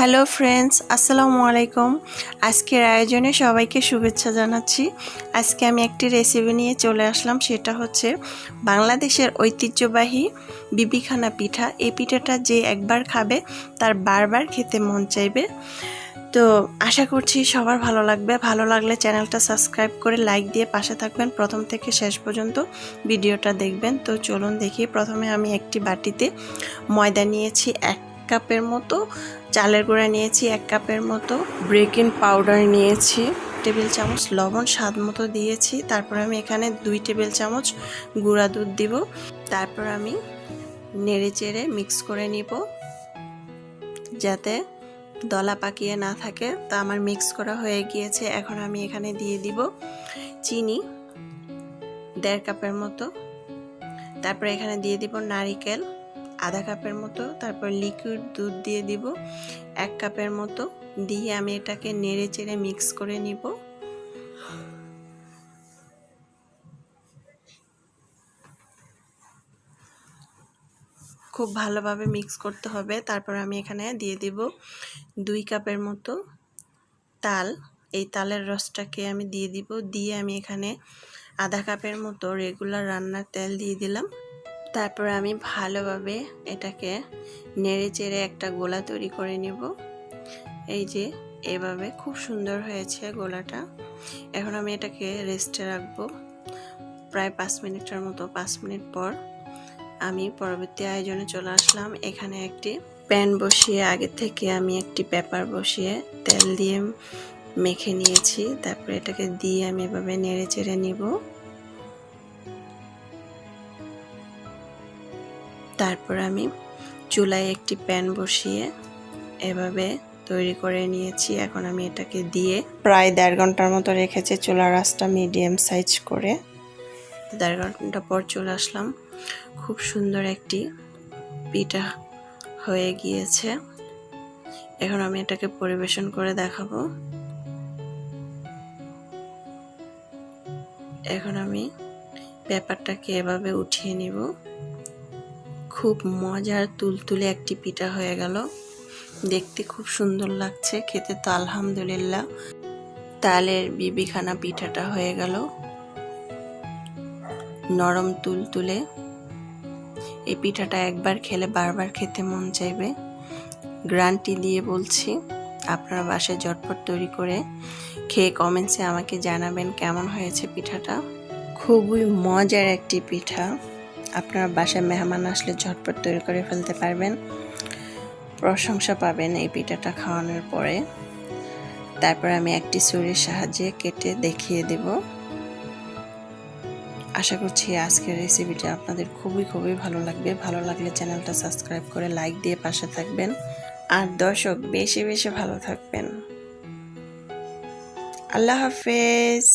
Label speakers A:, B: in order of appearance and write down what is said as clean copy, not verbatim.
A: Hello friends, আসসালামু আলাইকুম। আজকের আয়োজনে সবাইকে শুভেচ্ছা জানাচ্ছি। আজকে আমি একটি রেসিপি নিয়ে চলে আসলাম, সেটা হচ্ছে বাংলাদেশের ঐতিহ্যবাহী বিবিখানা পিঠা। এই পিঠাটা যে একবার খাবে তার বারবার খেতে মন চাইবে। তো আশা করছি সবার ভালো লাগবে। ভালো লাগলে চ্যানেলটা সাবস্ক্রাইব করে লাইক দিয়ে পাশে থাকবেন, প্রথম থেকে শেষ পর্যন্ত ভিডিওটা দেখবেন। তো চলুন দেখি। প্রথমে আমি একটি বাটিতে ময়দা নিয়েছি 1 কাপের মতো, চালের গুঁড়া নিয়েছি 1 কাপের মতো, বেকিং পাউডার নিয়েছি টেবিল চামচ, লবণ স্বাদ মতো দিয়েছি। তারপর আমি এখানে 2 টেবিল চামচ গুঁড়া দুধ দিব। তারপর আমি নেড়ে চেড়ে মিক্স করে নিব যাতে দলা পাকিয়ে না থাকে। তা আমার মিক্স করা হয়ে গিয়েছে। এখন আমি এখানে দিয়ে দিব চিনি 1.5 কাপের মতো। তারপর এখানে দিয়ে দিব নারিকেল 1/2 কাপের মতো। তারপর লিকুইড দুধ দিয়ে দিব 1 কাপের মতো। দিয়ে আমি এটাকে নেড়ে চেড়ে মিক্স করে নিব। খুব ভালোভাবে মিক্স করতে হবে। তারপর আমি এখানে দিয়ে দিব 2 কাপের মতো তাল। এই তালের রসটাকে আমি দিয়ে দিব। দিয়ে আমি এখানে 1/2 কাপের মতো রেগুলার রান্নার তেল দিয়ে দিলাম। তারপর আমি ভালোভাবে এটাকে নেড়ে চেড়ে একটা গোলা তৈরি করে নিব। এই যে এভাবে খুব সুন্দর হয়েছে গোলাটা। এখন আমি এটাকে রেস্টে রাখবো প্রায় 5 মিনিটের মতো। 5 মিনিট পর আমি পরবর্তী আয়োজনে চলে আসলাম। এখানে একটি প্যান বসিয়ে আগে থেকে আমি একটি পেপার বসিয়ে তেল দিয়ে মেখে নিয়েছি। তারপর এটাকে দিয়ে আমি এভাবে নেড়ে চেড়ে নিব। তারপর আমি চুলায় একটি প্যান বসিয়ে এভাবে তৈরি করে নিয়েছি। এখন আমি এটাকে দিয়ে প্রায় 1.5 ঘন্টার মতো রেখেছি চুলার আঁচটা মিডিয়াম সাইজ করে। 1.5 ঘন্টা পর চলে আসলাম। খুব সুন্দর একটি পিঠা হয়ে গিয়েছে। এখন আমি এটাকে পরিবেশন করে দেখাবো। এখন আমি পেপারটাকে এভাবে উঠিয়ে নিব। খুব মজার তুলতুলে একটি পিঠা হয়ে গেল। দেখতে খুব সুন্দর লাগছে, খেতে তো আলহামদুলিল্লাহ। তালের বিবিখানা পিঠাটা হয়ে গেল নরম তুলতুলে। এই পিঠাটা একবার খেলে বারবার খেতে মন চাইবে, গ্যারান্টি দিয়ে বলছি। আপনারা বাসায় ঝটপট তৈরি করে খেয়ে কমেন্টসে আমাকে জানাবেন কেমন হয়েছে পিঠাটা। খুবই মজার একটি পিঠা। আপনারা বাসায় মেহমান আসলে ঝটপট তৈরি করে ফেলতে পারবেন, প্রশংসা পাবেন এই পিঠাটা খাওয়ানোর পরে। তারপর আমি একটি ছুরির সাহায্যে কেটে দেখিয়ে দেব। আশা করছি আজকের রেসিপিটা আপনাদের খুবই ভালো লাগবে। ভালো লাগলে চ্যানেলটা সাবস্ক্রাইব করে লাইক দিয়ে পাশে থাকবেন। আর দর্শক বেশি ভালো থাকবেন। আল্লাহ হাফেজ।